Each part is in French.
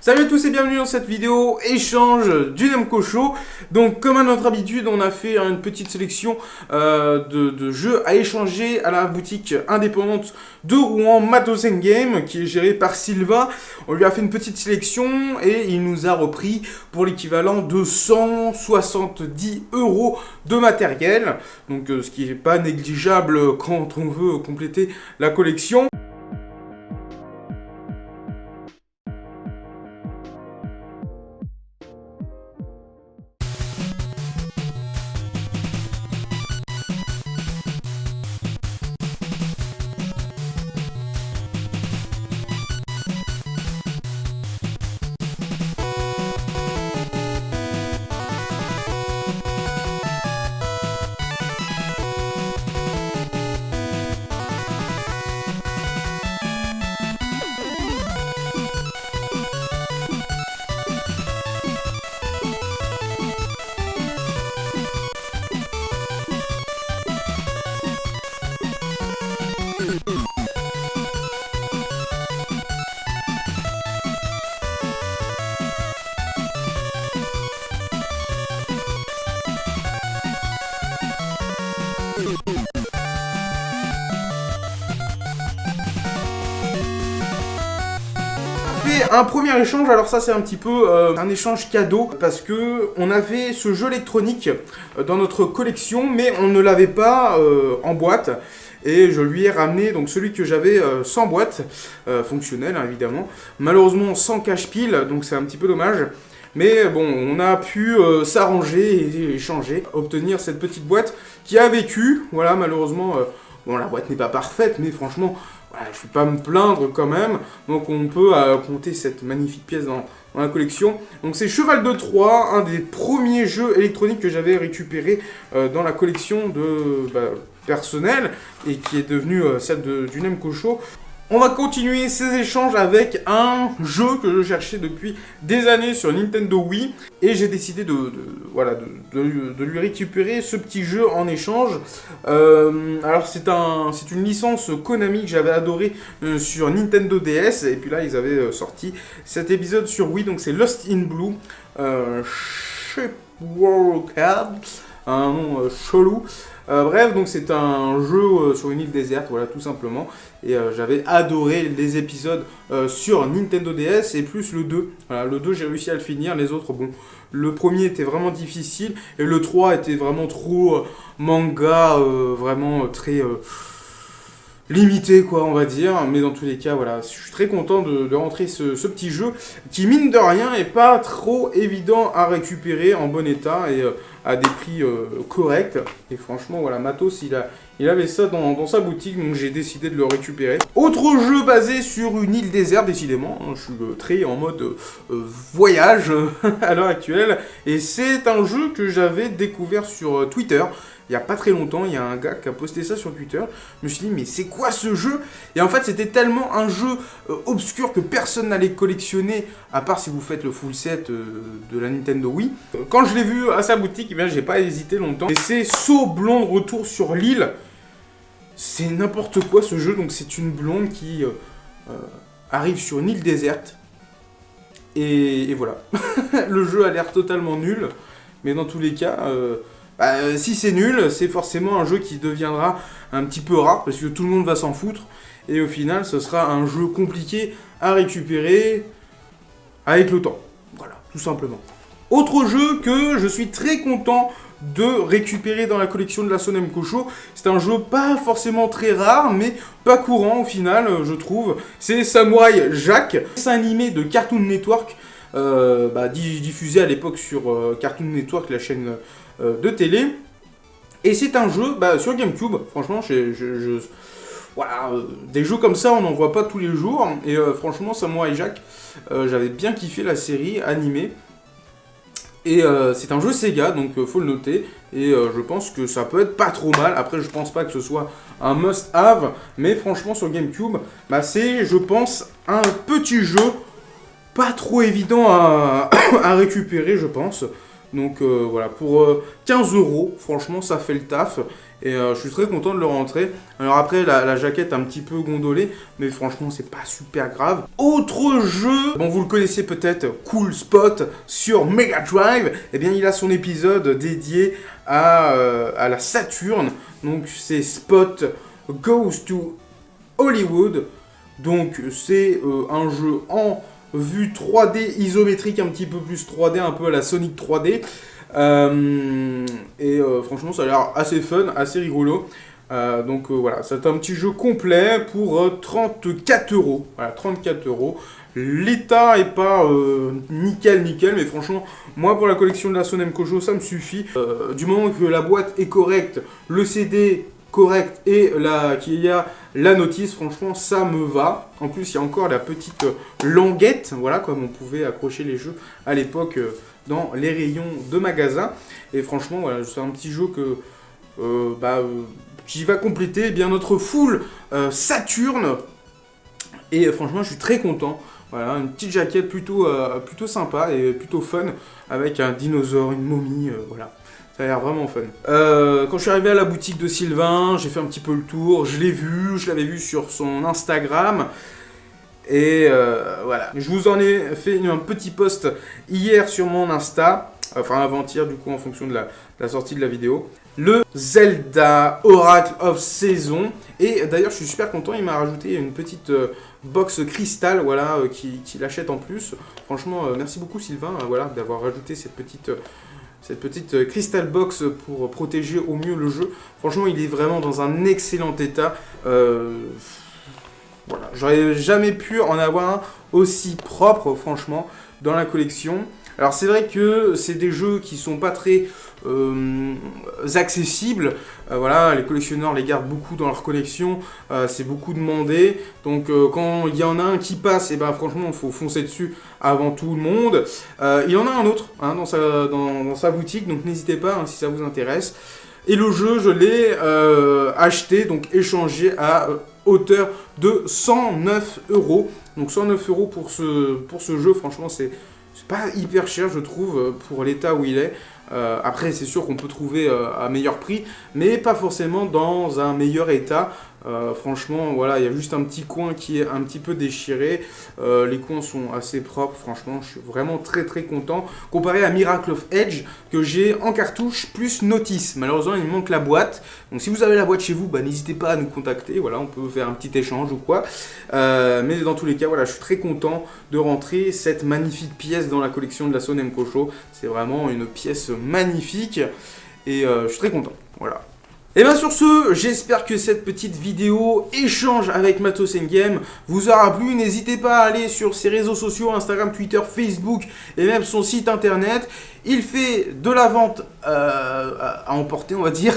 Salut à tous et bienvenue dans cette vidéo échange du Namco Show. Donc comme à notre habitude, on a fait une petite sélection de jeux à échanger à la boutique indépendante de Rouen, Matos Game, qui est gérée par Sylvain. On lui a fait une petite sélection et il nous a repris pour l'équivalent de 170 € de matériel. Donc ce qui n'est pas négligeable quand on veut compléter la collection. Un premier échange, alors ça c'est un petit peu un échange cadeau parce que on avait ce jeu électronique dans notre collection mais on ne l'avait pas en boîte et je lui ai ramené donc celui que j'avais sans boîte, fonctionnel hein, évidemment, malheureusement sans cache-pile donc c'est un petit peu dommage. Mais bon, on a pu s'arranger et échanger, obtenir cette petite boîte qui a vécu. Voilà, malheureusement, bon, la boîte n'est pas parfaite, mais franchement, voilà, je ne vais pas me plaindre quand même. Donc on peut compter cette magnifique pièce dans la collection. Donc c'est Cheval de Troie, un des premiers jeux électroniques que j'avais récupéré dans la collection de personnel et qui est devenu celle du Namco Show. On va continuer ces échanges avec un jeu que je cherchais depuis des années sur Nintendo Wii. Et j'ai décidé de lui récupérer ce petit jeu en échange. Alors c'est une licence Konami que j'avais adoré sur Nintendo DS. Et puis là ils avaient sorti cet épisode sur Wii. Donc c'est Lost in Blue. Shipwrecked, un nom chelou. Bref, donc c'est un jeu sur une île déserte, voilà, tout simplement. Et j'avais adoré les épisodes sur Nintendo DS et plus le 2. Voilà, le 2, j'ai réussi à le finir. Les autres, bon, le premier était vraiment difficile. Et le 3 était vraiment trop manga, vraiment très limité, quoi, on va dire. Mais dans tous les cas, voilà, je suis très content de rentrer ce petit jeu qui, mine de rien, est pas trop évident à récupérer en bon état et à des prix corrects. Et franchement, voilà, Matos, il avait ça dans sa boutique, donc j'ai décidé de le récupérer. Autre jeu basé sur une île déserte, décidément. Hein, je suis très en mode voyage à l'heure actuelle. Et c'est un jeu que j'avais découvert sur Twitter. Il n'y a pas très longtemps, il y a un gars qui a posté ça sur Twitter. Je me suis dit, mais c'est quoi ce jeu? Et en fait, c'était tellement un jeu obscur que personne n'allait collectionner, à part si vous faites le full set de la Nintendo Wii. Quand je l'ai vu à sa boutique, eh bien, j'ai pas hésité longtemps. Et c'est Saut Blonde Retour sur l'île. C'est n'importe quoi ce jeu. Donc c'est une blonde qui arrive sur une île déserte. Et voilà. Le jeu a l'air totalement nul. Mais dans tous les cas... si c'est nul, c'est forcément un jeu qui deviendra un petit peu rare parce que tout le monde va s'en foutre. Et au final, ce sera un jeu compliqué à récupérer avec le temps. Voilà, tout simplement. Autre jeu que je suis très content de récupérer dans la collection de la Namco Show. C'est un jeu pas forcément très rare, mais pas courant au final, je trouve. C'est Samurai Jack. C'est un animé de Cartoon Network, diffusé à l'époque sur Cartoon Network, la chaîne de télé. Et c'est un jeu sur GameCube. Franchement, voilà, des jeux comme ça, on n'en voit pas tous les jours. Et franchement, Samurai Jack, j'avais bien kiffé la série animée. Et c'est un jeu Sega, donc faut le noter. Et je pense que ça peut être pas trop mal. Après, je pense pas que ce soit un must-have. Mais franchement, sur GameCube, c'est, je pense, un petit jeu pas trop évident à récupérer, je pense. Donc voilà, pour 15 €, franchement, ça fait le taf. Et je suis très content de le rentrer. Alors après, la jaquette un petit peu gondolée, mais franchement, c'est pas super grave. Autre jeu, bon, vous le connaissez peut-être, Cool Spot sur Mega Drive. Eh bien, il a son épisode dédié à la Saturn. Donc, c'est Spot Goes to Hollywood. Donc, c'est un jeu en vue 3D isométrique, un petit peu plus 3D, un peu à la Sonic 3D. Franchement, ça a l'air assez fun, assez rigolo. Voilà, c'est un petit jeu complet pour 34 euros. Voilà, 34 euros. L'état est pas nickel, mais franchement, moi pour la collection de la Sonem Kojo, ça me suffit. Du moment que la boîte est correcte, le CD correct et qu'il y a la notice, franchement, ça me va. En plus, il y a encore la petite languette, voilà, comme on pouvait accrocher les jeux à l'époque dans les rayons de magasins. Et franchement, voilà, c'est un petit jeu qui va compléter eh bien notre full Saturn. Et franchement, je suis très content. Voilà, une petite jaquette plutôt sympa et plutôt fun, avec un dinosaure, une momie, voilà. Ça a l'air vraiment fun. Quand je suis arrivé à la boutique de Sylvain, j'ai fait un petit peu le tour, je l'avais vu sur son Instagram. Et voilà, je vous en ai fait un petit post hier sur mon Insta, enfin avant-hier du coup en fonction de la sortie de la vidéo. Le Zelda Oracle of Season. Et d'ailleurs je suis super content, il m'a rajouté une petite box cristal, voilà, qu'il achète en plus. Franchement, merci beaucoup Sylvain, voilà, d'avoir rajouté cette petite crystal box pour protéger au mieux le jeu. Franchement, il est vraiment dans un excellent état. Voilà, j'aurais jamais pu en avoir un aussi propre, franchement, dans la collection. Alors c'est vrai que c'est des jeux qui sont pas très accessibles. Voilà, les collectionneurs les gardent beaucoup dans leur collection. C'est beaucoup demandé. Donc quand il y en a un qui passe, et ben franchement, il faut foncer dessus avant tout le monde. Il y en a un autre dans sa boutique, donc n'hésitez pas si ça vous intéresse. Et le jeu, je l'ai acheté, donc échangé à hauteur de 109 euros. Donc 109 euros pour ce jeu, franchement, c'est pas hyper cher, je trouve, pour l'état où il est. Après, c'est sûr qu'on peut trouver à meilleur prix, mais pas forcément dans un meilleur état. Franchement, voilà, il y a juste un petit coin qui est un petit peu déchiré. Les coins sont assez propres, franchement, je suis vraiment très très content. Comparé à Miracle of Edge, que j'ai en cartouche plus notice. Malheureusement, il me manque la boîte. Donc si vous avez la boîte chez vous, bah, n'hésitez pas à nous contacter. Voilà, on peut faire un petit échange ou quoi. Mais dans tous les cas, voilà, je suis très content de rentrer cette magnifique pièce dans la collection de la Sonem Kojo. C'est vraiment une pièce magnifique. Et je suis très content. Voilà. Et bien sur ce, j'espère que cette petite vidéo échange avec Matos Game vous aura plu. N'hésitez pas à aller sur ses réseaux sociaux, Instagram, Twitter, Facebook et même son site internet. Il fait de la vente à emporter, on va dire.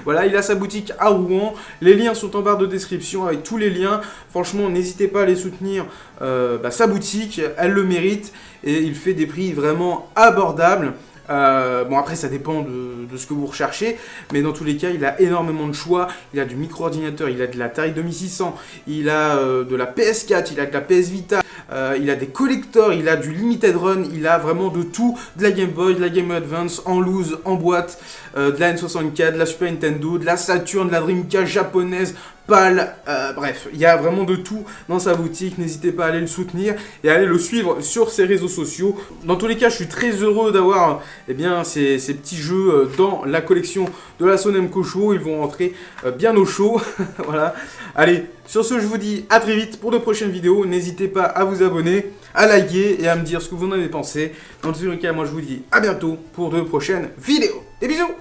Voilà, il a sa boutique à Rouen. Les liens sont en barre de description avec tous les liens. Franchement, n'hésitez pas à aller soutenir sa boutique, elle le mérite. Et il fait des prix vraiment abordables. Bon après ça dépend de ce que vous recherchez, mais dans tous les cas il a énormément de choix. Il a du micro-ordinateur, il a de la Atari 2600, il a de la PS4, il a de la PS Vita, il a des collectors, il a du Limited Run, il a vraiment de tout, de la Game Boy, de la Game Boy Advance, en loose, en boîte, de la N64, de la Super Nintendo, de la Saturn, de la Dreamcast japonaise, PAL, bref, il y a vraiment de tout dans sa boutique. N'hésitez pas à aller le soutenir et à aller le suivre sur ses réseaux sociaux. Dans tous les cas, je suis très heureux d'avoir ces petits jeux dans la collection de la Sonem Kojo. Ils vont rentrer bien au chaud. Voilà. Allez, sur ce, je vous dis à très vite pour de prochaines vidéos. N'hésitez pas à vous abonner, à liker et à me dire ce que vous en avez pensé. Dans tous les cas, moi je vous dis à bientôt pour de prochaines vidéos. Des bisous!